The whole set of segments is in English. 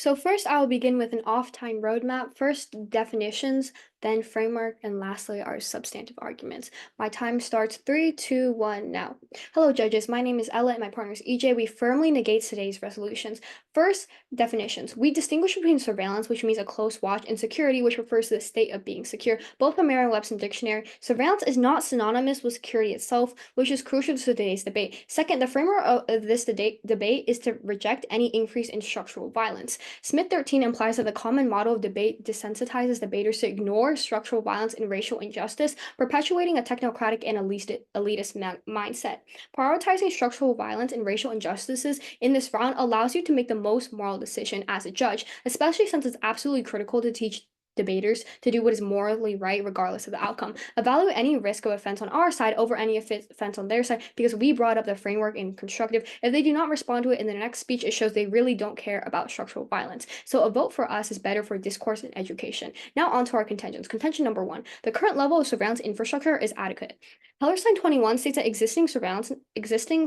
So first, I will begin with an off-time roadmap. First, definitions, then framework, and lastly, our substantive arguments. My time starts 3, 2, 1 now. Hello, judges. My name is Ella and my partner is EJ. We firmly negate today's resolutions. First, definitions. We distinguish between surveillance, which means a close watch, and security, which refers to the state of being secure. Both from Merriam-Webster dictionary. Surveillance is not synonymous with security itself, which is crucial to today's debate. Second, the framework of this debate is to reject any increase in structural violence. Smith 13 implies that the common model of debate desensitizes debaters to ignore structural violence and racial injustice, perpetuating a technocratic and elitist mindset. Prioritizing structural violence and racial injustices in this round allows you to make the most moral decision as a judge, especially since it's absolutely critical to teach debaters to do what is morally right regardless of the outcome. Evaluate any risk of offense on our side over any offense on their side because we brought up the framework in constructive. If they do not respond to it in the next speech, it shows they really don't care about structural violence. So a vote for us is better for discourse and education. Now on to our contentions. Contention number 1. The current level of surveillance infrastructure is adequate. Hellerstein 21 states that existing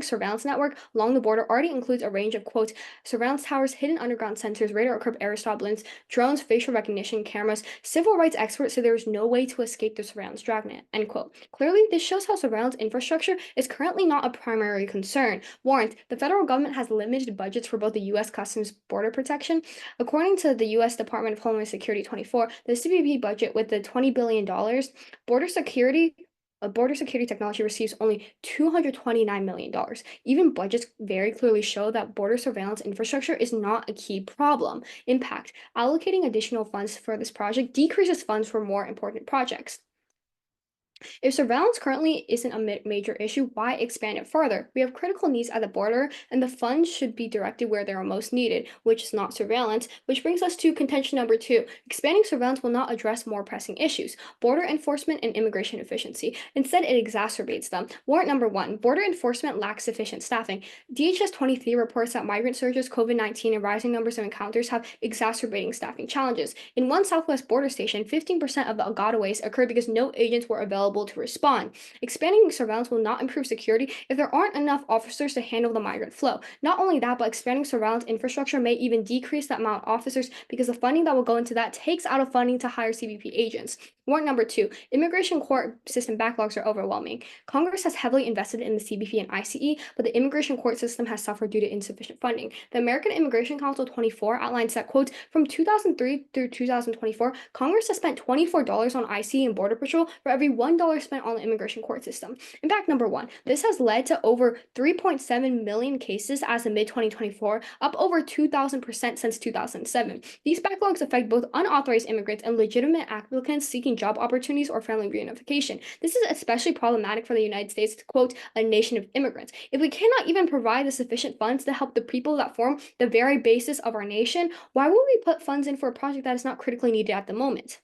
surveillance network along the border already includes a range of, quote, surveillance towers, hidden underground sensors, radar-equipped aerostop blimps, drones, facial recognition cameras. Civil rights experts say there is no way to escape the surveillance dragnet, end quote. Clearly, this shows how surveillance infrastructure is currently not a primary concern. Warrant, the federal government has limited budgets for both the U.S. Customs Border Protection. According to the U.S. Department of Homeland Security 24, the CBP budget with the $20 billion, border security border security technology receives only $229 million. Even budgets very clearly show that border surveillance infrastructure is not a key problem. Impact. Allocating additional funds for this project decreases funds for more important projects. If surveillance currently isn't a major issue, why expand it further? We have critical needs at the border, and the funds should be directed where they are most needed, which is not surveillance, which brings us to contention number 2. Expanding surveillance will not address more pressing issues, border enforcement and immigration efficiency. Instead, it exacerbates them. Warrant number 1. Border enforcement lacks sufficient staffing. DHS 23 reports that migrant surges, COVID-19, and rising numbers of encounters have exacerbating staffing challenges. In one Southwest border station, 15% of the gotaways occurred because no agents were available to respond. Expanding surveillance will not improve security if there aren't enough officers to handle the migrant flow. Not only that, but expanding surveillance infrastructure may even decrease the amount of officers because the funding that will go into that takes out of funding to hire CBP agents. Warrant number 2. Immigration court system backlogs are overwhelming. Congress has heavily invested in the CBP and ICE, but the immigration court system has suffered due to insufficient funding. The American Immigration Council 24 outlines that, quote, from 2003 through 2024, Congress has spent $24 on ICE and Border Patrol for every $1 spent on the immigration court system. Impact number 1. This has led to over 3.7 million cases as of mid-2024, up over 2,000% since 2007. These backlogs affect both unauthorized immigrants and legitimate applicants seeking job opportunities or family reunification. This is especially problematic for the United States, quote, a nation of immigrants. If we cannot even provide the sufficient funds to help the people that form the very basis of our nation, why would we put funds in for a project that is not critically needed at the moment?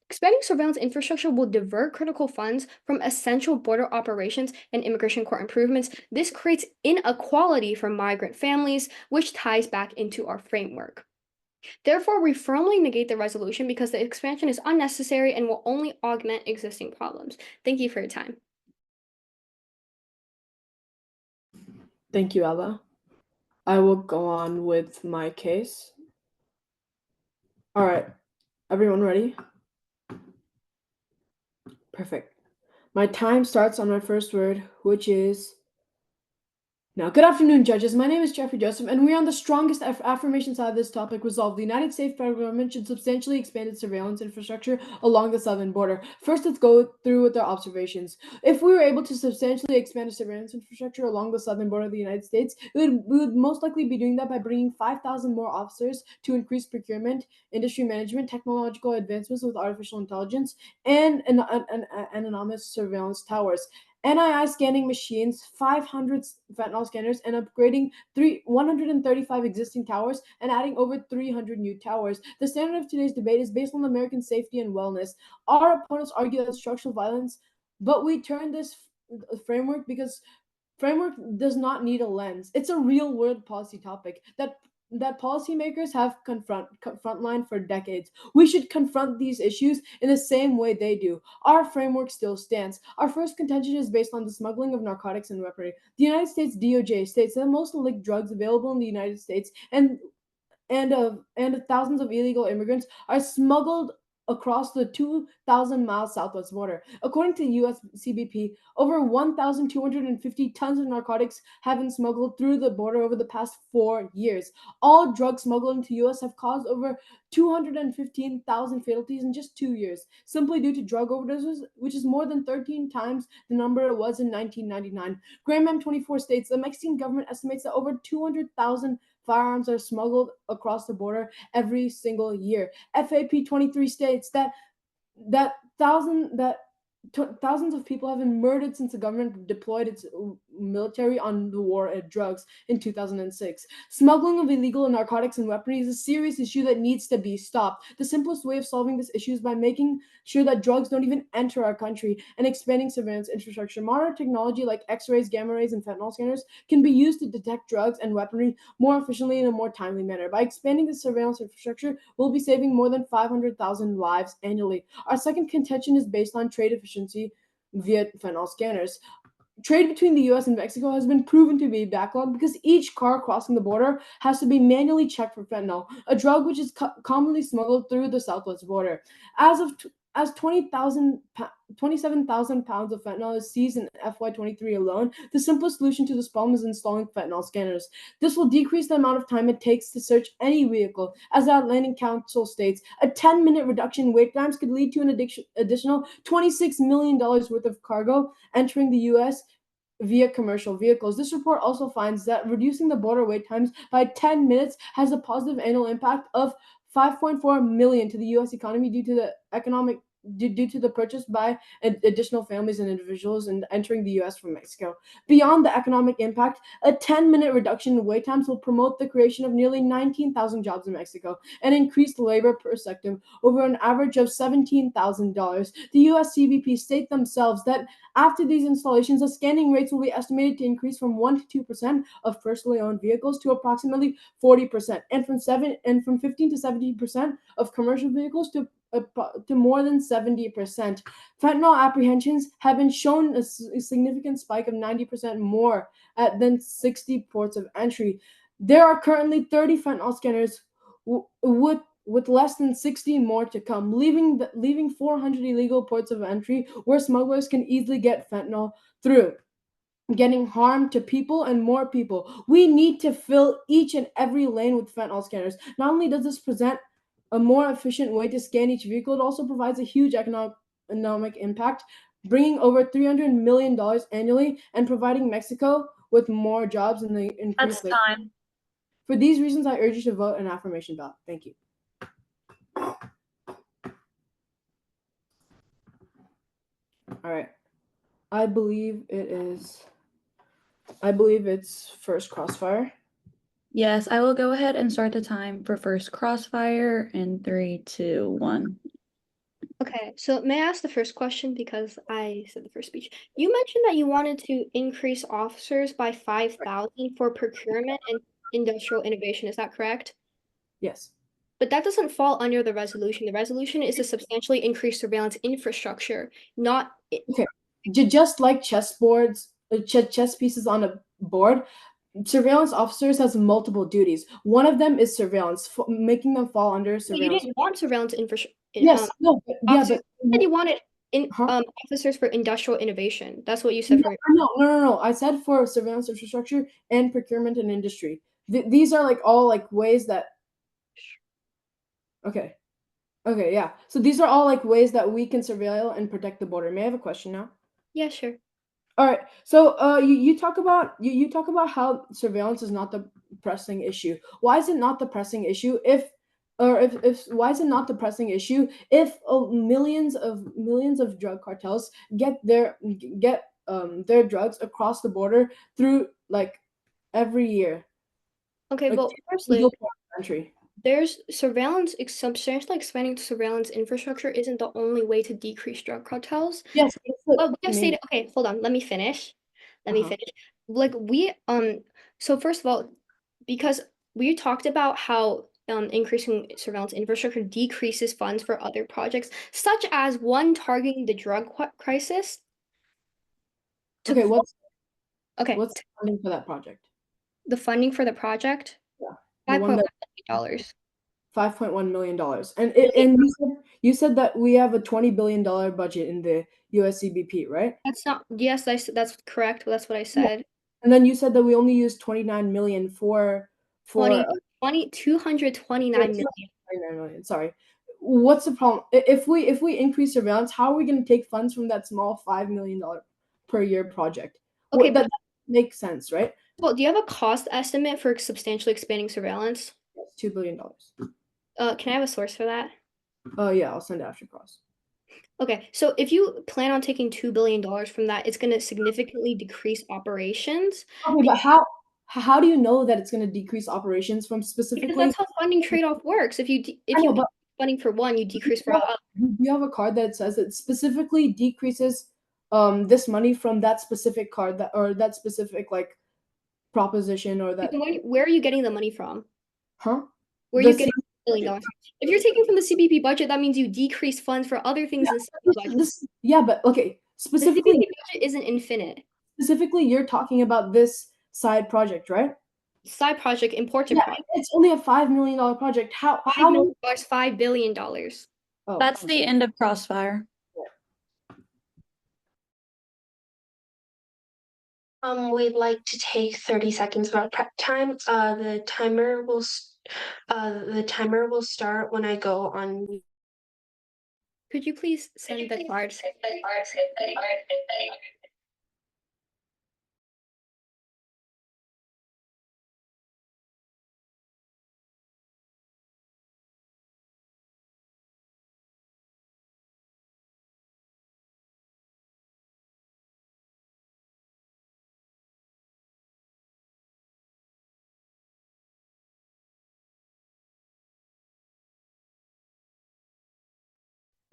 Expanding surveillance infrastructure will divert critical funds from essential border operations and immigration court improvements. This creates inequality for migrant families, which ties back into our framework. Therefore, we firmly negate the resolution because the expansion is unnecessary and will only augment existing problems. Thank you for your time. Thank you, Ella. I will go on with my case. All right, everyone ready? Perfect. My time starts on my first word, which is now. Good afternoon, judges. My name is Jeffrey Joseph, and we're on the strongest affirmation side of this topic. Resolved. The United States federal government should substantially expand its surveillance infrastructure along the southern border. First, let's go through with our observations. If we were able to substantially expand the surveillance infrastructure along the southern border of the United States, we would most likely be doing that by bringing 5,000 more officers to increase procurement, industry management, technological advancements with artificial intelligence, and anonymous surveillance towers. NII scanning machines, 500 fentanyl scanners, and upgrading 135 existing towers and adding over 300 new towers. The standard of today's debate is based on American safety and wellness. Our opponents argue that structural violence, but we turn this framework because framework does not need a lens. It's a real world policy topic that policymakers have frontline for decades. We should confront these issues in the same way they do. Our framework still stands. Our first contention is based on the smuggling of narcotics and weaponry. The United States DOJ states that most illicit drugs available in the United States and and thousands of illegal immigrants are smuggled across the 2,000-mile southwest border. According to US CBP, over 1,250 tons of narcotics have been smuggled through the border over the past 4 years. All drugs smuggled into US have caused over 215,000 fatalities in just 2 years, simply due to drug overdoses, which is more than 13 times the number it was in 1999. Graham M24 states the Mexican government estimates that over 200,000 firearms are smuggled across the border every single year. FAP 23 states that thousand that thousands of people have been murdered since the government deployed its military on the war at drugs in 2006. Smuggling of illegal narcotics and weaponry is a serious issue that needs to be stopped. The simplest way of solving this issue is by making sure that drugs don't even enter our country and expanding surveillance infrastructure. Modern technology like X-rays, gamma rays, and fentanyl scanners can be used to detect drugs and weaponry more efficiently in a more timely manner. By expanding the surveillance infrastructure, we'll be saving more than 500,000 lives annually. Our second contention is based on trade efficiency via fentanyl scanners. Trade between the US and Mexico has been proven to be backlogged because each car crossing the border has to be manually checked for fentanyl, a drug which is commonly smuggled through the southwest border. As of as 27,000 pounds of fentanyl is seized in FY23 alone, the simplest solution to this problem is installing fentanyl scanners. This will decrease the amount of time it takes to search any vehicle. As the Atlantic Council states, a 10-minute reduction in wait times could lead to an additional $26 million worth of cargo entering the US via commercial vehicles. This report also finds that reducing the border wait times by 10 minutes has a positive annual impact of 5.4 million to the US economy due to the purchase by additional families and individuals and entering the US from Mexico. Beyond the economic impact, a 10-minute reduction in wait times will promote the creation of nearly 19,000 jobs in Mexico and increase labor per sector over an average of $17,000. The US CBP state themselves that after these installations, the scanning rates will be estimated to increase from 1 to 2% of personally owned vehicles to approximately 40%, and from 15 to 70% of commercial vehicles to more than 70%. Fentanyl apprehensions have been shown a significant spike of 90% more than 60 ports of entry. There are currently 30 fentanyl scanners with less than 60 more to come, leaving 400 illegal ports of entry where smugglers can easily get fentanyl through, getting harm to people and more people. We need to fill each and every lane with fentanyl scanners. Not only does this present a more efficient way to scan each vehicle, it also provides a huge economic impact, bringing over $300 million annually and providing Mexico with more jobs and the That's increased labor. time. For these reasons, I urge you to vote an affirmation ballot. Thank you. All right. I believe it's first Crossfire. Yes, I will go ahead and start the time for first crossfire in 3, 2, 1. Okay, so may I ask the first question because I said the first speech. You mentioned that you wanted to increase officers by 5,000 for procurement and industrial innovation. Is that correct? Yes. But that doesn't fall under the resolution. The resolution is to substantially increase surveillance infrastructure, not Okay. Just like chessboards, chess pieces on a board, surveillance officers has multiple duties. One of them is surveillance, making them fall under you surveillance. didn't want surveillance infrastructure. Yes, no, Officers. You said you wanted huh? officers for industrial innovation. That's what you No, said for. no. I said for surveillance infrastructure and procurement and industry. These are like all like ways that. Okay. Okay, yeah. So these are all like ways that we can surveil and protect the border. May I have a question now? Yeah, sure. All right. So you talk about you talk about how surveillance is not the pressing issue. Why is it not the pressing issue if why is it not the pressing issue if millions of drug cartels get their drugs across the border through like every year, Okay, like well, legal firstly, port of entry? there's surveillance, substantially expanding surveillance infrastructure isn't the only way to decrease drug cartels. Yes, that's the Well, we have main. stated, okay, hold on, let me finish. Let me Uh-huh. finish. Like so first of all, because we talked about how increasing surveillance infrastructure decreases funds for other projects, such as one targeting the drug crisis. Okay, Okay, what's the funding for that project? the funding for the project, Yeah, the five one point that $5.1 million. And you said that we have a $20 billion budget in the USCBP, right? That's not, yes, that's correct. That's what I Yeah. said. And then you said that we only used 29 million for 229 million. 29 million. Sorry. What's the problem? If we increase surveillance, how are we going to take funds from that small $5 million per year project? Okay, That makes sense, right? Well, do you have a cost estimate for substantially expanding surveillance? Yes, $2 billion. Can I have a source for that? Yeah, I'll send it after cross. Okay, so if you plan on taking $2 billion from that, it's going to significantly decrease operations. Okay, but how do you know that it's going to decrease operations from Because specifically? that's how funding trade-off works. If you but funding for one, you decrease for other. do you have a card that says it specifically decreases this money from that specific card that specific like proposition or that? Where are you getting the money from? Huh? Where are you getting $1 billion? If you're taking from the CBP budget, that means you decrease funds for other things in the budget. Yeah, but okay, specifically, the CBP budget isn't infinite. Specifically, you're talking about this side project, right? Side project, important project. It's only a $5 million project. How $5 million, $5 billion. Oh, That's the end of Crossfire. We'd like to take 30 seconds about prep time. The timer will start when I go on. Could you please send the cards?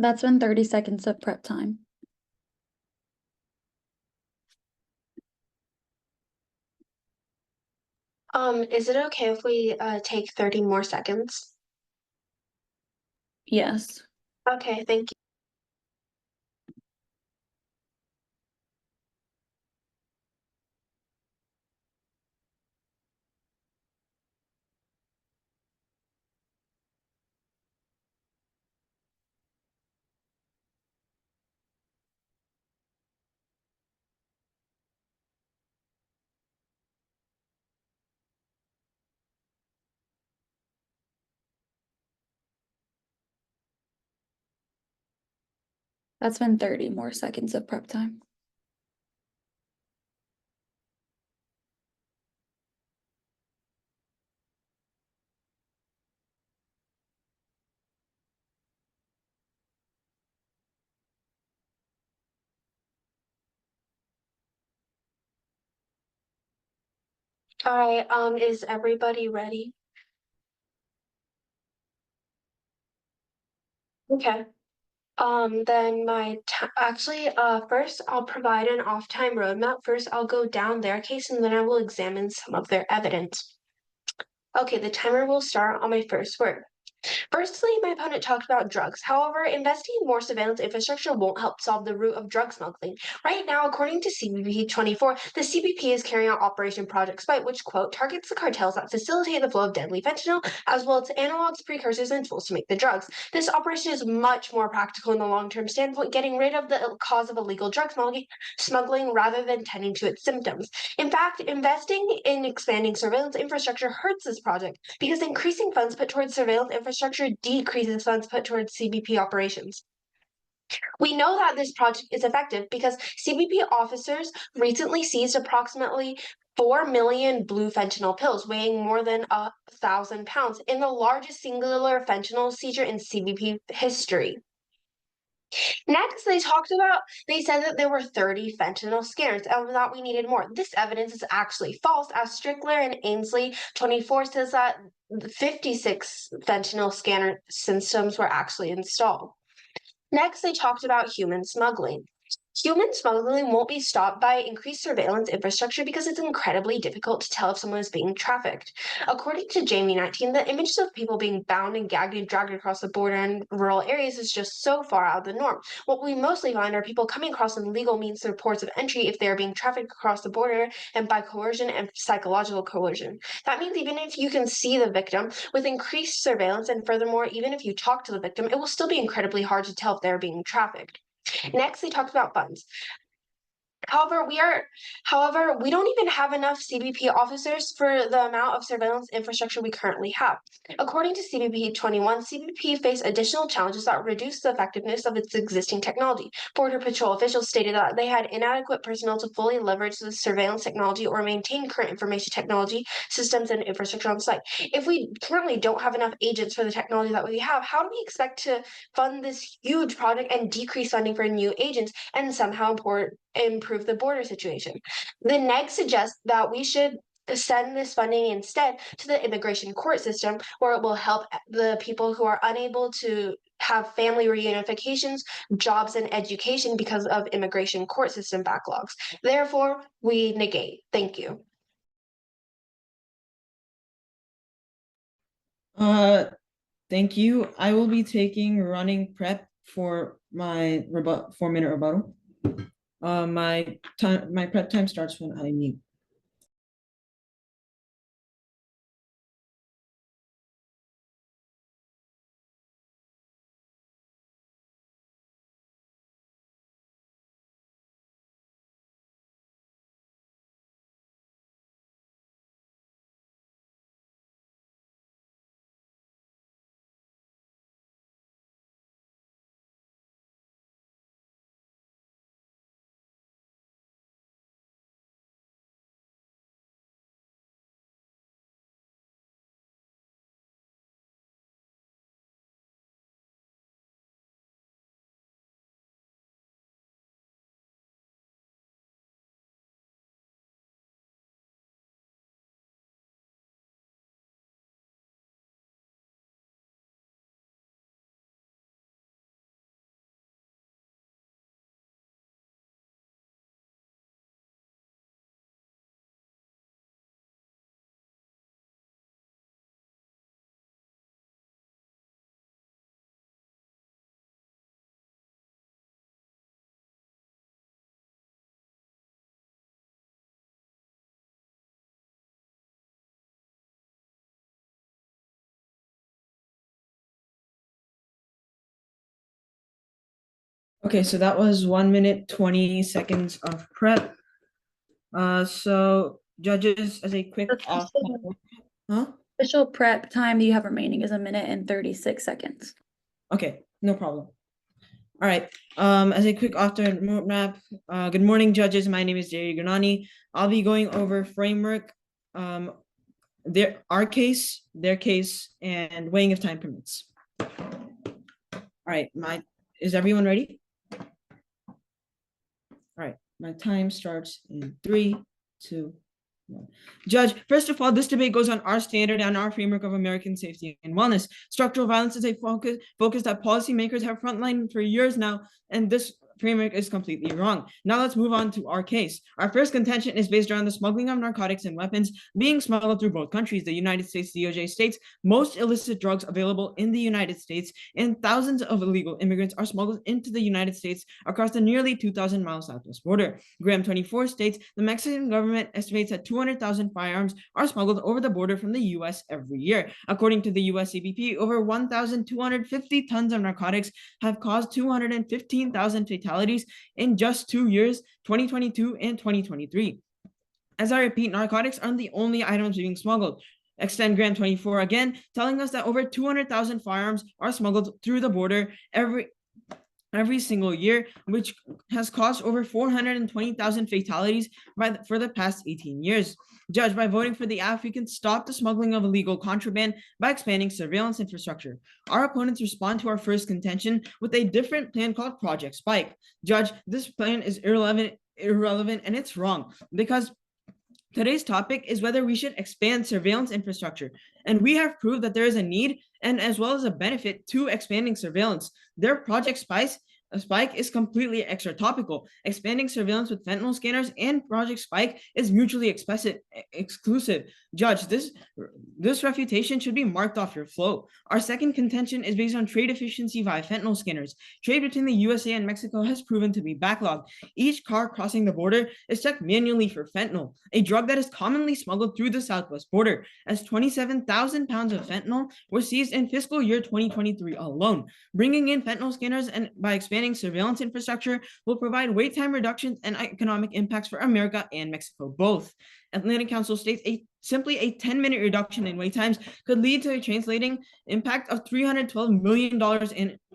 That's been 30 seconds of prep time. Is it okay if we take 30 more seconds? Yes. Okay, thank you. That's been 30 more seconds of prep time. All right, is everybody ready? Okay. Then first I'll provide an off-time roadmap. First, I'll go down their case and then I will examine some of their evidence. Okay, the timer will start on my first word. Firstly, my opponent talked about drugs. However, investing in more surveillance infrastructure won't help solve the root of drug smuggling. Right now, according to CBP 24, the CBP is carrying out Operation Project Spite, which, quote, targets the cartels that facilitate the flow of deadly fentanyl, as well as analogs, precursors, and tools to make the drugs. This operation is much more practical in the long-term standpoint, getting rid of the cause of illegal drug smuggling rather than tending to its symptoms. In fact, investing in expanding surveillance infrastructure hurts this project because increasing funds put towards surveillance infrastructure decreases funds put towards CBP operations. We know that this project is effective because CBP officers recently seized approximately 4 million blue fentanyl pills weighing more than 1,000 pounds in the largest singular fentanyl seizure in CBP history. Next, they said that there were 30 fentanyl scanners and that we needed more. This evidence is actually false, as Strickler and Ainsley 24 says that 56 fentanyl scanner systems were actually installed. Next, they talked about human smuggling. Human smuggling won't be stopped by increased surveillance infrastructure because it's incredibly difficult to tell if someone is being trafficked. According to Jamie 19, the images of people being bound and gagged and dragged across the border in rural areas is just so far out of the norm. What we mostly find are people coming across illegal means of ports of entry if they are being trafficked across the border and by coercion and psychological coercion. That means even if you can see the victim, with increased surveillance, and furthermore, even if you talk to the victim, it will still be incredibly hard to tell if they're being trafficked. Next, they talked about funds. However, we don't even have enough CBP officers for the amount of surveillance infrastructure we currently have. According to CBP 21, CBP faced additional challenges that reduced the effectiveness of its existing technology. Border Patrol officials stated that they had inadequate personnel to fully leverage the surveillance technology or maintain current information technology systems and infrastructure on site. If we currently don't have enough agents for the technology that we have, how do we expect to fund this huge project and decrease funding for new agents and somehow improve the border situation? The neg suggests that we should send this funding instead to the immigration court system, where it will help the people who are unable to have family reunifications, jobs, and education because of immigration court system backlogs. Therefore, we negate. Thank you. Thank you. I will be taking running prep for my 4-minute rebuttal. My prep time starts when I mute. Okay, so that was 1 minute 20 seconds of prep. So judges, as a quick off. Huh? Official prep time you have remaining is 1 minute and 36 seconds. Okay, no problem. All right. As a quick author roadmap, good morning, judges. My name is Dhairya. I'll be going over framework, our case, their case, and weighing if time permits. All right. Is everyone ready? All right. My time starts in 3, 2, 1. Judge, first of all, this debate goes on our standard and our framework of American safety and wellness. Structural violence is a focus that policymakers have frontlined for years now, and this framework is completely wrong. Now let's move on to our case. Our first contention is based around the smuggling of narcotics and weapons being smuggled through both countries. The United States DOJ states most illicit drugs available in the United States, and thousands of illegal immigrants are smuggled into the United States across the nearly 2,000-mile southwest border. Graham 24 states the Mexican government estimates that 200,000 firearms are smuggled over the border from the U.S. every year. According to the U.S. CBP, over 1,250 tons of narcotics have caused 215,000 fatalities in just 2 years, 2022 and 2023. As I repeat, narcotics aren't the only items being smuggled. Extend Graham 24 again, telling us that over 200,000 firearms are smuggled through the border every single year, which has caused over 420,000 fatalities for the past 18 years. Judge, by voting for the act, we can stop the smuggling of illegal contraband by expanding surveillance infrastructure. Our opponents respond to our first contention with a different plan called Project Spike. Judge, this plan is irrelevant, and it's wrong because today's topic is whether we should expand surveillance infrastructure, and we have proved that there is a need and as well as a benefit to expanding surveillance. Their Project Spike Spike is completely extra topical. Expanding surveillance with fentanyl scanners and Project Spike is mutually exclusive. Judge, this refutation should be marked off your flow. Our second contention is based on trade efficiency via fentanyl scanners. Trade between the USA and Mexico has proven to be backlogged. Each car crossing the border is checked manually for fentanyl, a drug that is commonly smuggled through the southwest border, as 27,000 pounds of fentanyl were seized in fiscal year 2023 alone. Bringing in fentanyl scanners and by expanding surveillance infrastructure will provide wait time reductions and economic impacts for America and Mexico both. Atlantic Council states simply a 10-minute reduction in wait times could lead to a translating impact of $312 million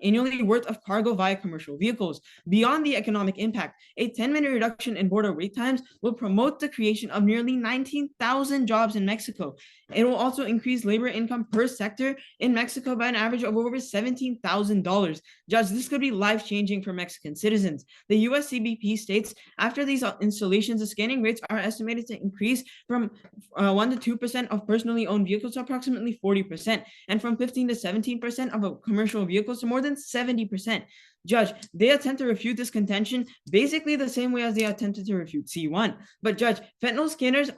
annually worth of cargo via commercial vehicles. Beyond the economic impact, a 10-minute reduction in border wait times will promote the creation of nearly 19,000 jobs in Mexico. It will also increase labor income per sector in Mexico by an average of over $17,000. Judge, this could be life-changing for Mexican citizens. The US CBP states after these installations, the scanning rates are estimated to increase from 1 to 2% of personally owned vehicles to approximately 40%, and from 15 to 17% of commercial vehicles to more than 70%. Judge, they attempt to refute this contention basically the same way as they attempted to refute C1. But Judge, fentanyl scanners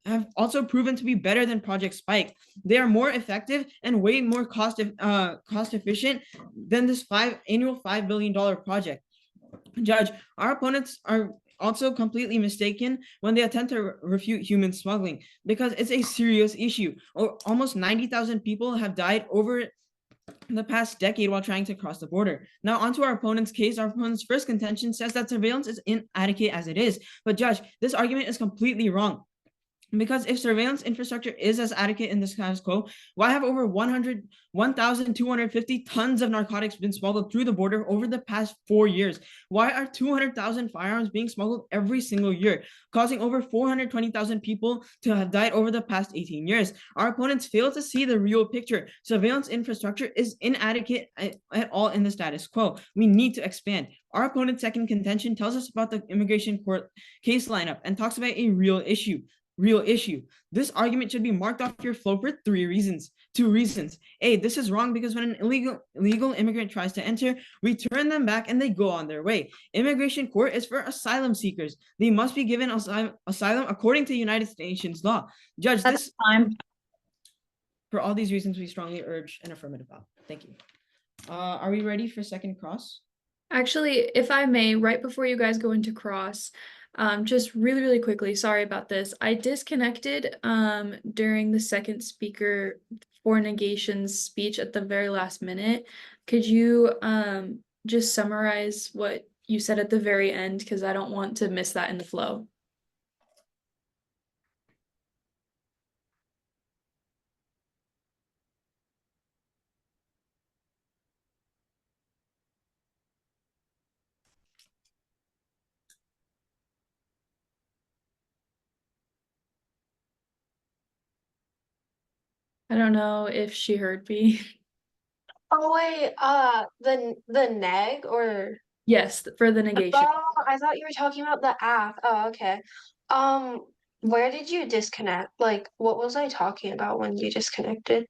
have also proven to be better than Project Spike. They are more effective and way more cost efficient than this annual $5 billion project. Judge, our opponents are also completely mistaken when they attempt to refute human smuggling, because it's a serious issue. Almost 90,000 people have died over the past decade while trying to cross the border. Now, onto our opponent's case. Our opponent's first contention says that surveillance is inadequate as it is. But Judge, this argument is completely wrong. Because if surveillance infrastructure is as adequate in the status quo, why have over 1,250 tons of narcotics been smuggled through the border over the past 4 years? Why are 200,000 firearms being smuggled every single year, causing over 420,000 people to have died over the past 18 years? Our opponents fail to see the real picture. Surveillance infrastructure is inadequate at all in the status quo. We need to expand. Our opponent's second contention tells us about the immigration court case lineup and talks about a real issue. This argument should be marked off your flow for 2 reasons. A, this is wrong because when an illegal immigrant tries to enter, we turn them back and they go on their way. Immigration court is for asylum seekers. They must be given asylum according to United Nations law. Judge, this time. For all these reasons, we strongly urge an affirmative ballot. Thank you. Are we ready for second cross? Actually, if I may, right before you guys go into cross, just really quickly, sorry about this. I disconnected during the second speaker for negations speech at the very last minute. Could you just summarize what you said at the very end, because I don't want to miss that in the flow. I don't know if she heard me. Oh wait, the neg or Yes, for the negation. oh, I thought you were talking about the app. Oh, okay. Where did you disconnect? Like, what was I talking about when you disconnected?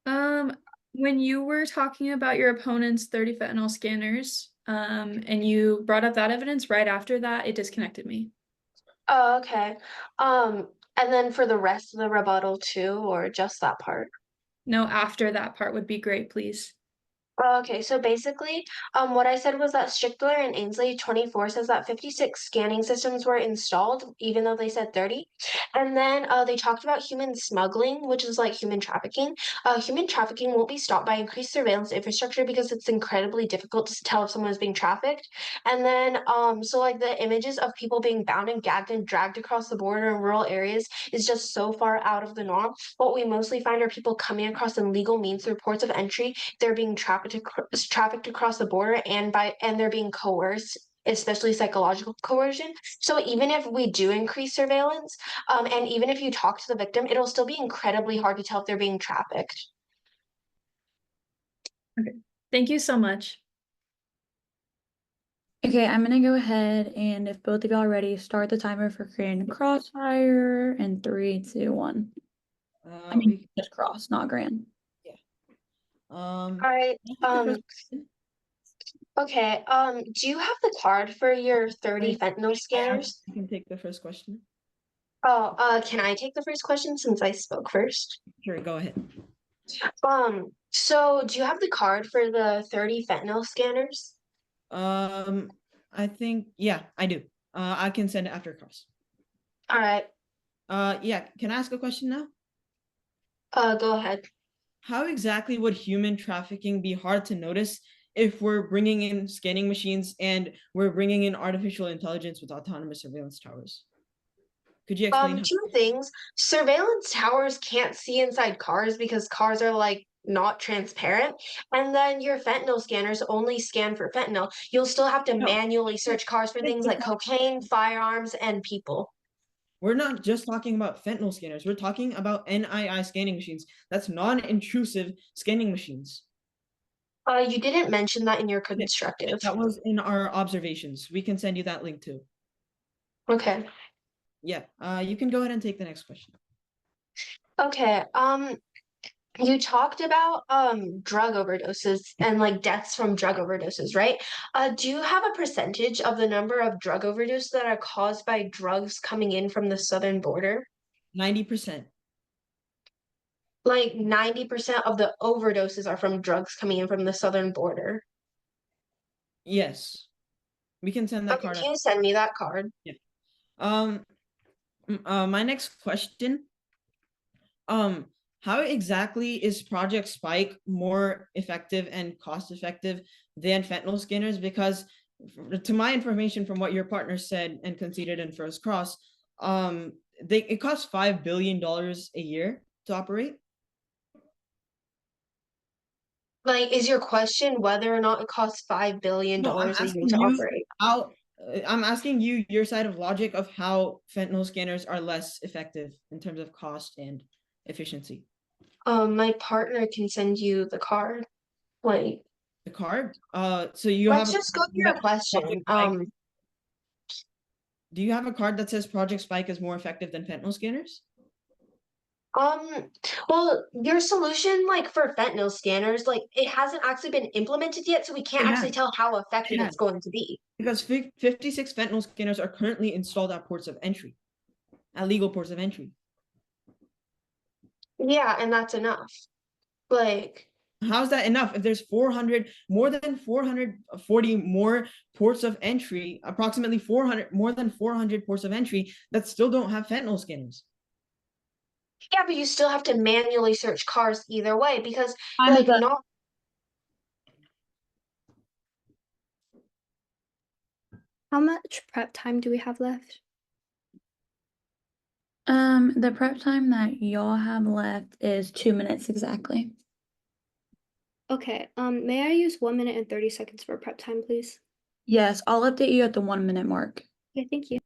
When you were talking about your opponent's 30 fentanyl scanners, and you brought up that evidence, right after that, it disconnected me. Oh, okay. And then for the rest of the rebuttal too, or just that part? No, after that part would be great, please. Okay, so basically, what I said was that Strickler and Ainsley 24 says that 56 scanning systems were installed, even though they said 30. And then they talked about human smuggling, which is like human trafficking. Human trafficking won't be stopped by increased surveillance infrastructure because it's incredibly difficult to tell if someone is being trafficked. And then, so like the images of people being bound and gagged and dragged across the border in rural areas is just so far out of the norm. What we mostly find are people coming across illegal means through ports of entry. They're being trafficked across the border, and they're being coerced, especially psychological coercion. So even if we do increase surveillance, and even if you talk to the victim, it'll still be incredibly hard to tell if they're being trafficked. Okay, thank you so much. Okay, I'm gonna go ahead and if both of y'all are ready, start the timer for Grand Crossfire in 3, 2, 1. I mean, just cross, not Grand. All right. Okay, do you have the card for your 30 fentanyl scanners? You can take the first question. Oh, can I take the first question since I spoke first? Sure, go ahead. So do you have the card for the 30 fentanyl scanners? I think, yeah, I do. I can send it after class. All right, Yeah, can I ask a question now? go ahead. How exactly would human trafficking be hard to notice if we're bringing in scanning machines and we're bringing in artificial intelligence with autonomous surveillance towers? Could you explain how? Two things. Surveillance towers can't see inside cars because cars are like not transparent. And then your fentanyl scanners only scan for fentanyl. You'll still have to No, manually search cars for things like cocaine, firearms, and people. we're not just talking about fentanyl scanners. We're talking about NII scanning machines. That's non-intrusive scanning machines. You didn't mention that in your Yeah, constructive. that was in our observations. We can send you that link too. Okay. Yeah, you can go ahead and take the next question. Okay. You talked about drug overdoses and like deaths from drug overdoses, right? Do you have a percentage of the number of drug overdoses that are caused by drugs coming in from the southern border? 90%. Like 90% of the overdoses are from drugs coming in from the southern border. Yes. We can send that Okay, card can out. you send me that card? Um, my next question, how exactly is Project Spike more effective and cost effective than fentanyl scanners? Because to my information from what your partner said and conceded in first cross, it costs $5 billion a year to operate. Like, is your question whether or not it costs $5 billion No, I'm a year asking to you operate? how. I'm asking you your side of logic of how fentanyl scanners are less effective in terms of cost and efficiency. My partner can send you the card. Like, The card. So you let's have a just go to your that question. Project Spike. Do you have a card that says Project Spike is more effective than fentanyl scanners? Well, your solution, like for fentanyl scanners, like it hasn't actually been implemented yet, so we can't It actually has. tell how effective It it's has. going to be. Because 56 fentanyl scanners are currently installed at ports of entry, at legal ports of entry. Yeah, and that's enough. Like, How's that enough? If there's more than 440 more ports of entry, approximately more than 400 ports of entry that still don't have fentanyl scanners. yeah, but you still have to manually search cars either way because, Time like, is up. not. How much prep time do we have left? The prep time that y'all have left is 2 minutes exactly. Okay, may I use 1 minute and 30 seconds for prep time, please? Yes, I'll update you at the 1 minute mark. Okay, thank you.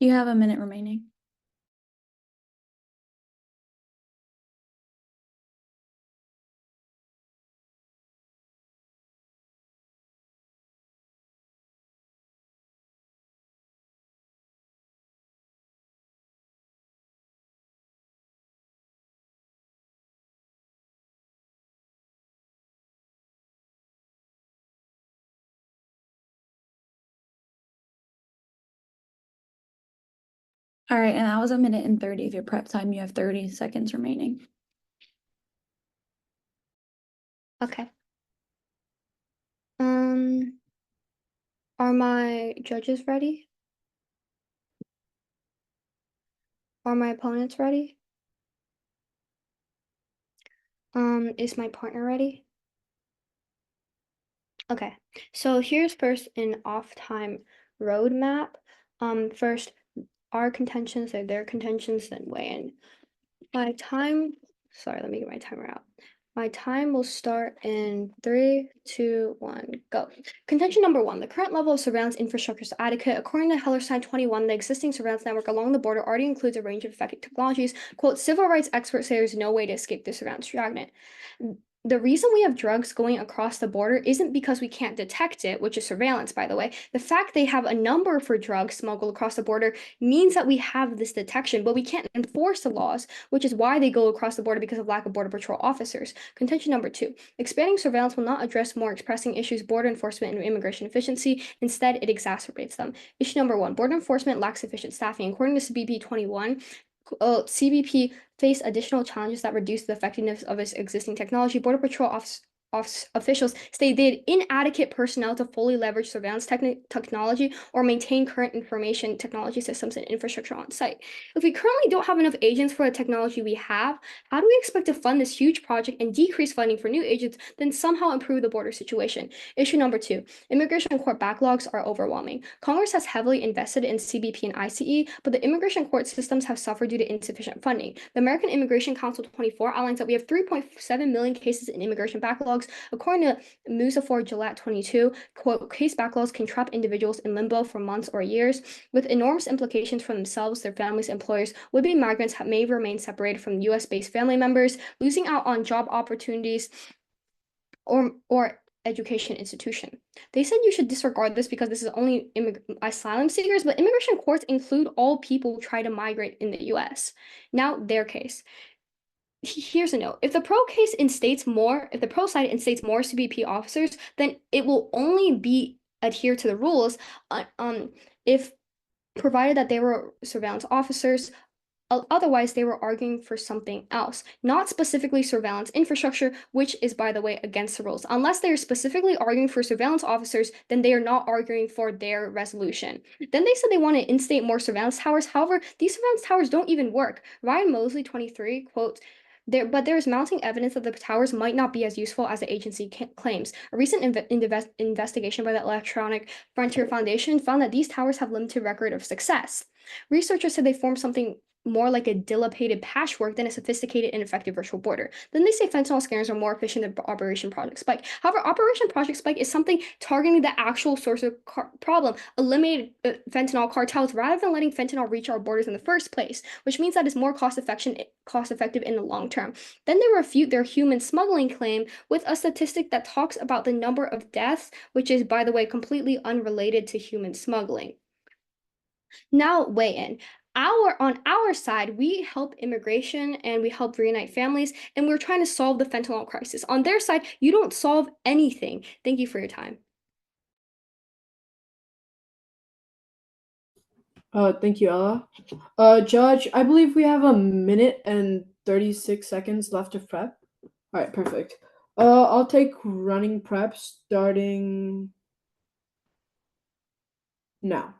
You have a minute remaining. All right, and that was 1 minute and 30 of your prep time. You have 30 seconds remaining. Okay. Are my judges ready? Are my opponents ready? Is my partner ready? Okay, so here's first an off-time roadmap. First, our contentions are their contentions, then weigh in. My time, sorry, let me get my timer out. My time will start in 3, 2, 1, go. Contention number 1, the current level of surveillance infrastructure is adequate. According to Hellerstein 21, the existing surveillance network along the border already includes a range of effective technologies. Quote, civil rights experts say there's no way to escape the surveillance dragnet. The reason we have drugs going across the border isn't because we can't detect it, which is surveillance, by the way. The fact they have a number for drugs smuggled across the border means that we have this detection, but we can't enforce the laws, which is why they go across the border because of lack of Border Patrol officers. Contention number 2, expanding surveillance will not address more pressing issues, border enforcement and immigration efficiency. Instead, it exacerbates them. Issue number 1, border enforcement lacks sufficient staffing. According to CBP 21, CBP face additional challenges that reduce the effectiveness of its existing technology. Border Patrol officials say they had inadequate personnel to fully leverage surveillance technology or maintain current information technology systems and infrastructure on site. If we currently don't have enough agents for the technology we have, how do we expect to fund this huge project and decrease funding for new agents, then somehow improve the border situation? Issue number 2, immigration court backlogs are overwhelming. Congress has heavily invested in CBP and ICE, but the immigration court systems have suffered due to insufficient funding. The American Immigration Council 24 outlines that we have 3.7 million cases in immigration backlogs. According to USAFO Gillette 22, quote, case backlogs can trap individuals in limbo for months or years, with enormous implications for themselves, their families, employers. Would-be migrants may remain separated from U.S.-based family members, losing out on job opportunities or education institution. They said you should disregard this because this is only asylum seekers, but immigration courts include all people who try to migrate in the U.S. Now, their case. Here's a note. If the pro side instates more CBP officers, then it will only be adhere to the rules if provided that they were surveillance officers. Otherwise, they were arguing for something else, not specifically surveillance infrastructure, which is, by the way, against the rules. Unless they are specifically arguing for surveillance officers, then they are not arguing for their resolution. Then they said they want to instate more surveillance towers. However, these surveillance towers don't even work. Ryan Mosley, 23, quote, there is mounting evidence that the towers might not be as useful as the agency claims. A recent investigation by the Electronic Frontier Foundation found that these towers have limited record of success. Researchers said they form something more like a dilapidated patchwork than a sophisticated and effective virtual border. Then they say fentanyl scanners are more efficient than Operation Project Spike. However, Operation Project Spike is something targeting the actual source of problem, eliminating fentanyl cartels rather than letting fentanyl reach our borders in the first place, which means that it's more cost-effective in the long term. Then they refute their human smuggling claim with a statistic that talks about the number of deaths, which is, by the way, completely unrelated to human smuggling. Now weigh in. On our side, we help immigration and we help reunite families, and we're trying to solve the fentanyl crisis. On their side, you don't solve anything. Thank you for your time. Thank you, Ella. Judge, I believe we have 1 minute and 36 seconds left of prep. All right, perfect. I'll take running prep starting now.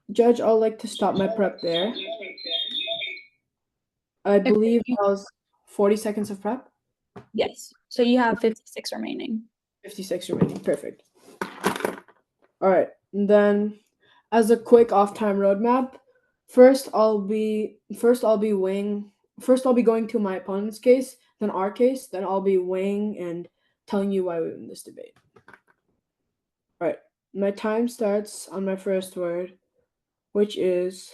Judge, I'd like to stop my prep there. I believe that was 40 seconds of prep. Yes. So you have 56 remaining. 56 remaining. Perfect. All right. And then as a quick off-time roadmap, first I'll be going to my opponent's case, then our case, then I'll be weighing and telling you why we win this debate. All right. My time starts on my first word, which is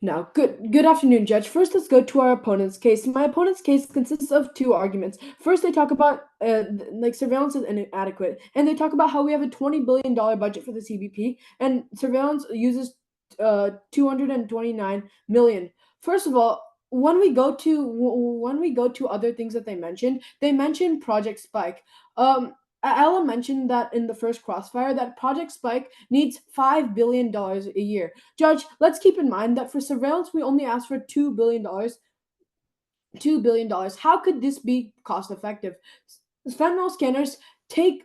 Now, good afternoon, Judge. First, let's go to our opponent's case. My opponent's case consists of two arguments. First, they talk about like surveillance is inadequate, and they talk about how we have a $20 billion budget for the CBP, and surveillance uses 229 million. First of all, when we go to other things that they mentioned Project Spike. Ella mentioned that in the first crossfire that Project Spike needs $5 billion a year. Judge, let's keep in mind that for surveillance, we only asked for $2 billion. $2 billion. How could this be cost effective? Fentanyl scanners detect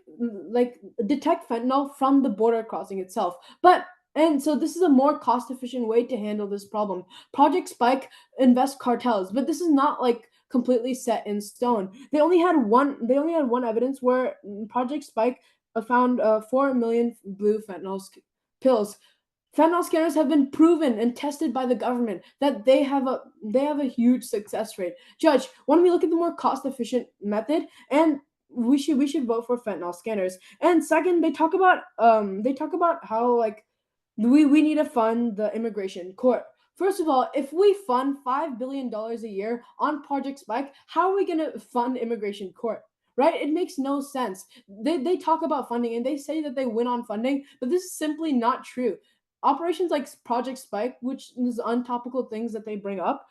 fentanyl from the border crossing itself. And so this is a more cost efficient way to handle this problem. Project Spike invests cartels, but this is not like completely set in stone. They only had one evidence where Project Spike found 4 million blue fentanyl pills. Fentanyl scanners have been proven and tested by the government that they have a huge success rate. Judge, when we look at the more cost efficient method, and we should vote for fentanyl scanners. And second, they talk about how like we need to fund the immigration court. First of all, if we fund $5 billion a year on Project Spike, how are we going to fund immigration court? Right? It makes no sense. They talk about funding and they say that they win on funding, but this is simply not true. Operations like Project Spike, which is untopical things that they bring up,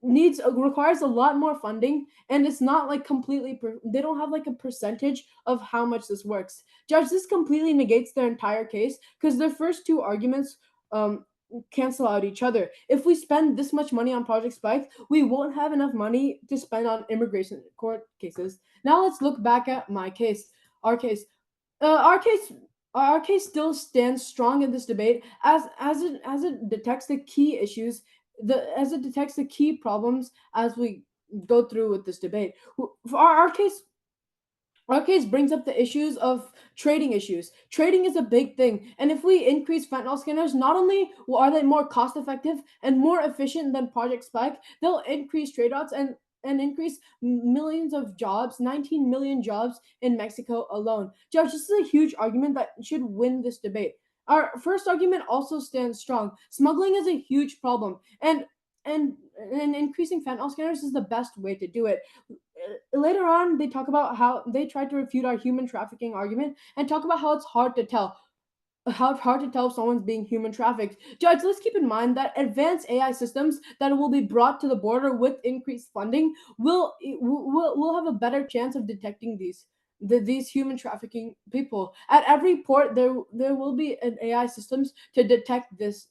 requires a lot more funding, and it's not like completely they don't have like a percentage of how much this works. Judge, this completely negates their entire case because their first two arguments cancel out each other. If we spend this much money on Project Spike, we won't have enough money to spend on immigration court cases. Now let's look back at my case. Our case still stands strong in this debate as it detects the key issues, as it detects the key problems as we go through with this debate. For our case brings up the issues of trading issues. Trading is a big thing, and if we increase fentanyl scanners, not only are they more cost effective and more efficient than Project Spike, they'll increase trade routes and increase millions of jobs, 19 million jobs in Mexico alone. Judge, this is a huge argument that should win this debate. Our first argument also stands strong. Smuggling is a huge problem, and increasing fentanyl scanners is the best way to do it. Later on, they talk about how they tried to refute our human trafficking argument and talk about how it's hard to tell if someone's being human trafficked. Judge, let's keep in mind that advanced AI systems that will be brought to the border with increased funding will have a better chance of detecting these human trafficking people. At every port, there will be an AI systems to detect this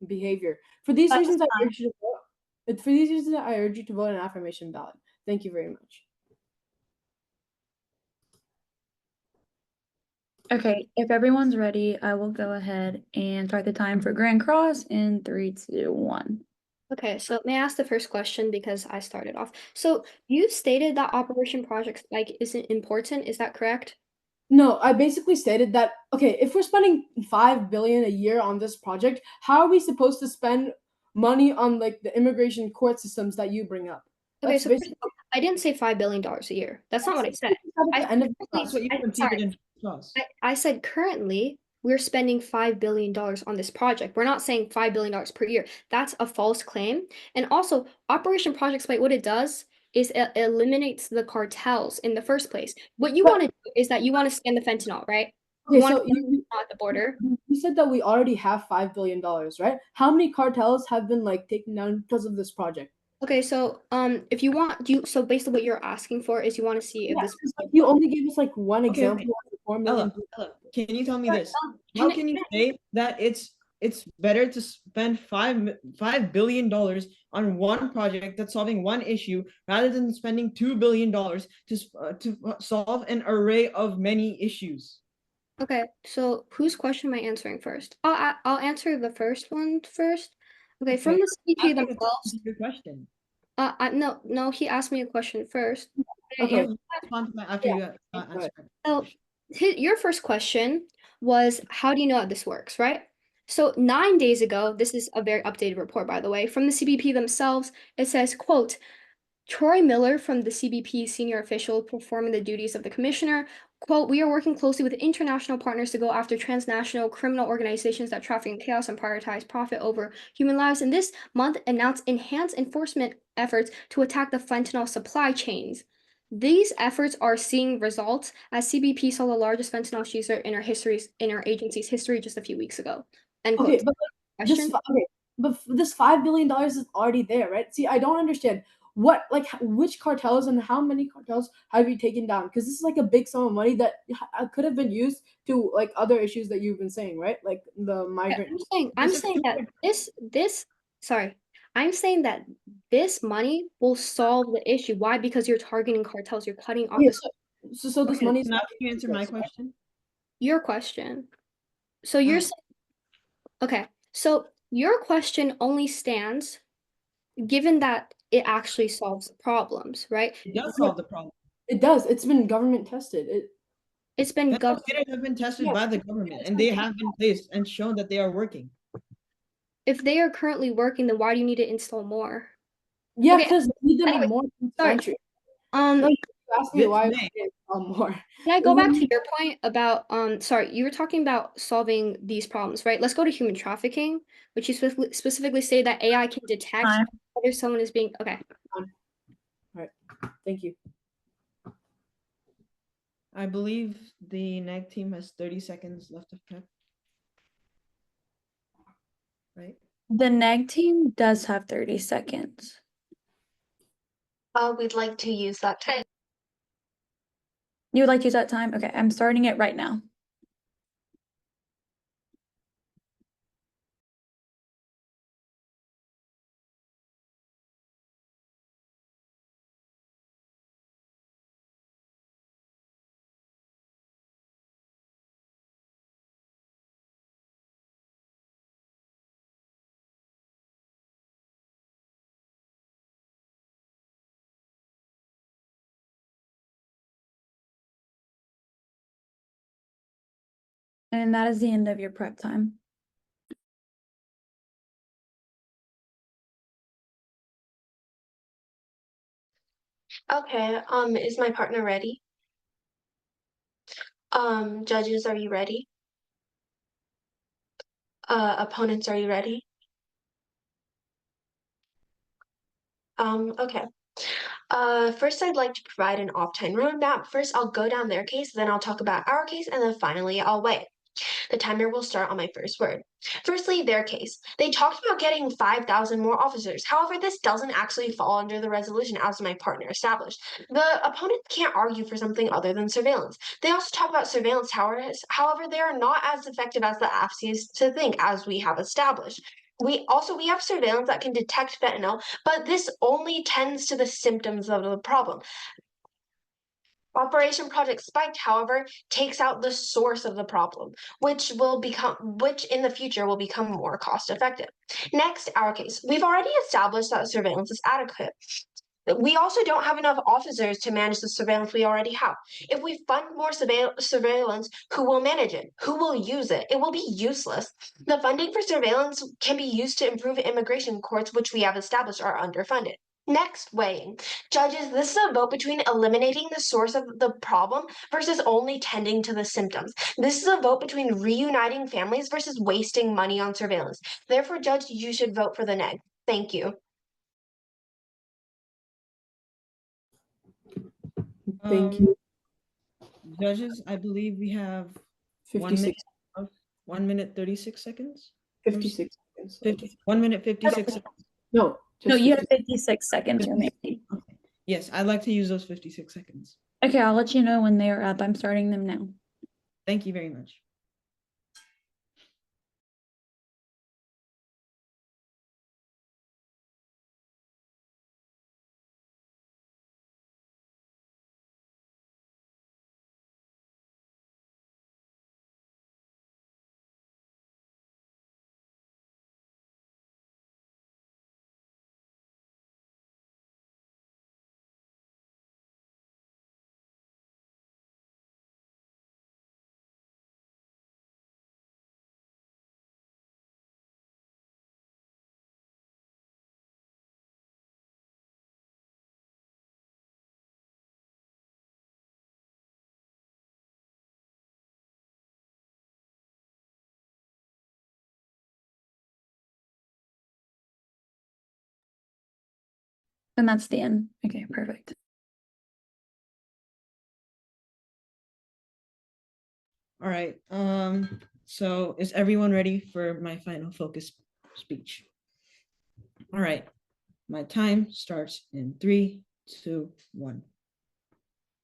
behavior. For these reasons, I urge you to vote. For these reasons, I urge you to vote an affirmation ballot. Thank you very much. Okay, if everyone's ready, I will go ahead and start the time for Grand Cross in 3, 2, 1. Okay, so may I ask the first question because I started off. So you stated that Operation Project Spike isn't important, is that correct? No, I basically stated that, okay, if we're spending $5 billion a year on this project, how are we supposed to spend money on like the immigration court systems that you bring up? Okay, so first of all, I didn't say $5 billion a year. That's not what I said. That's what you conceded in class. I said currently we're spending $5 billion on this project. We're not saying $5 billion per year. That's a false claim. And also, Operation Project Spike, what it does is it eliminates the cartels in the first place. What you want to do is that you want to scan the fentanyl, right? Okay, You want so to at the border. you said that we already have $5 billion, right? How many cartels have been like taken down because of this project? Okay, so if you want, so basically what you're asking for is you want to see if this. You only gave us like one Okay, example of the 4 million. Ella, can you tell me this? Can How can you say that it's better to spend $5 billion on one project that's solving one issue rather than spending $2 billion to solve an array of many issues? Okay, so whose question am I answering first? I'll answer the first one first. Okay, from the CP themselves. Your question. No, he asked me a question first. Okay. Respond to my after you answer. So your first question was, how do you know how this works, right? So 9 days ago, this is a very updated report, by the way, from the CBP themselves. It says, quote, Troy Miller from the CBP senior official performing the duties of the commissioner, quote, we are working closely with international partners to go after transnational criminal organizations that traffic in chaos and prioritize profit over human lives. And this month announced enhanced enforcement efforts to attack the fentanyl supply chains. These efforts are seeing results as CBP saw the largest fentanyl seizure in our agency's history just a few weeks ago. End quote. Okay, but this Question? this $5 billion is already there, right? See, I don't understand which cartels and how many cartels have you taken down? Because this is like a big sum of money that could have been used to like other issues that you've been saying, right? Like the migrant. I'm saying that I'm saying that this money will solve the issue. Why? Because you're targeting cartels. You're cutting off Okay, the so this money is Now can you answer my question? your question. So you're saying, okay. So your question only stands given that it actually solves the problems, right? It does solve the problem. It does. It's been government tested. It's been Investigators have been tested by the government, and they have been placed and shown that they are working. If they are currently working, then why do you need to install more? Yeah, Okay, because we need them anyway, in more sorry. country. No, you asked me This why May. we didn't more. Can I go back to your point about sorry, you were talking about solving these problems, right? Let's go to human trafficking, which you specifically say that AI can detect Time. whether someone is being okay. All right, thank you. I believe the NEG team has 30 seconds left of prep. Right? The neg team does have 30 seconds. We'd like to use that time. You would like to use that time? Okay, I'm starting it right now. And that is the end of your prep time. Okay, is my partner ready? Judges, are you ready? Opponents, are you ready? Okay. First I'd like to provide an off-time roadmap. First, I'll go down their case, then I'll talk about our case, and then finally I'll weigh. The timer will start on my first word. Firstly, their case. They talked about getting 5,000 more officers. However, this doesn't actually fall under the resolution as my partner established. The opponent can't argue for something other than surveillance. They also talk about surveillance towers. However, they are not as effective as the app seems to think, as we have established. We have surveillance that can detect fentanyl, but this only tends to the symptoms of the problem. Operation Project Spiked, however, takes out the source of the problem, which in the future will become more cost effective. Next, our case. We've already established that surveillance is adequate. We also don't have enough officers to manage the surveillance we already have. If we fund more surveillance, who will manage it? Who will use it? It will be useless. The funding for surveillance can be used to improve immigration courts, which we have established are underfunded. Next, weighing. Judges, this is a vote between eliminating the source of the problem versus only tending to the symptoms. This is a vote between reuniting families versus wasting money on surveillance. Therefore, Judge, you should vote for the neg. Thank you. Thank you. Judges, I believe we have 56. 1 minute 36 seconds. 56 seconds. 1 minute 56 seconds. No, No, just you have 56. 56 seconds remaining. Okay. Yes, I'd like to use those 56 seconds. Okay, I'll let you know when they are up. I'm starting them now. Thank you very much. And that's the end. Okay, perfect. All right. So is everyone ready for my final focus speech? All right. My time starts in 3, 2, 1.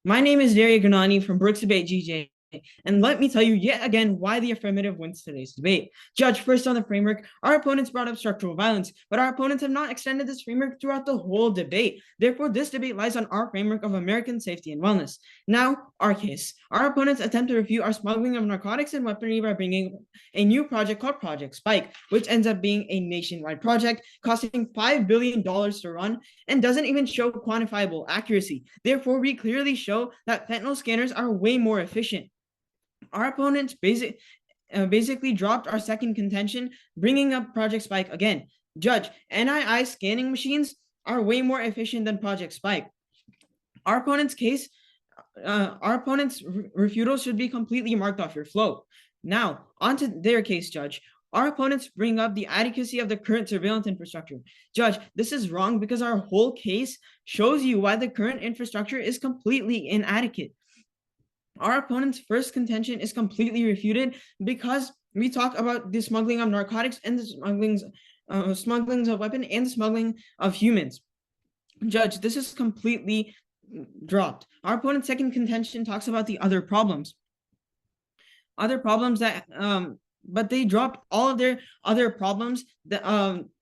My name is Dhairya from Brooks Debate GJ. And let me tell you yet again why the affirmative wins today's debate. Judge, first on the framework, our opponents brought up structural violence, but our opponents have not extended this framework throughout the whole debate. Therefore, this debate lies on our framework of American safety and wellness. Now, our case. Our opponents attempt to refute our smuggling of narcotics and weaponry by bringing a new project called Project Spike, which ends up being a nationwide project costing $5 billion to run and doesn't even show quantifiable accuracy. Therefore, we clearly show that fentanyl scanners are way more efficient. Our opponents basically dropped our second contention, bringing up Project Spike again. Judge, NII scanning machines are way more efficient than Project Spike. Our opponent's refutal should be completely marked off your flow. Now, onto their case, Judge. Our opponents bring up the adequacy of the current surveillance infrastructure. Judge, this is wrong because our whole case shows you why the current infrastructure is completely inadequate. Our opponent's first contention is completely refuted because we talk about the smuggling of narcotics and the smugglings of weapons and the smuggling of humans. Judge, this is completely dropped. Our opponent's second contention talks about the other problems that but they dropped all of their other problems that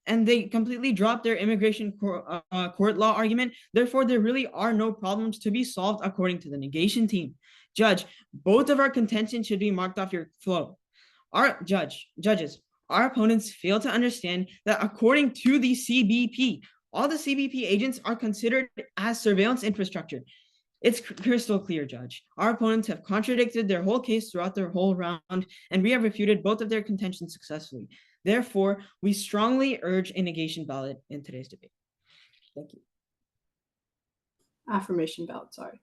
and they completely dropped their immigration court law argument. Therefore, there really are no problems to be solved according to the negation team. Judge, both of our contentions should be marked off your flow. Judges, our opponents fail to understand that according to the CBP, all the CBP agents are considered as surveillance infrastructure. It's crystal clear, Judge. Our opponents have contradicted their whole case throughout their whole round, and we have refuted both of their contentions successfully. Therefore, we strongly urge a negation ballot in today's debate. Thank you. Affirmation ballot, sorry.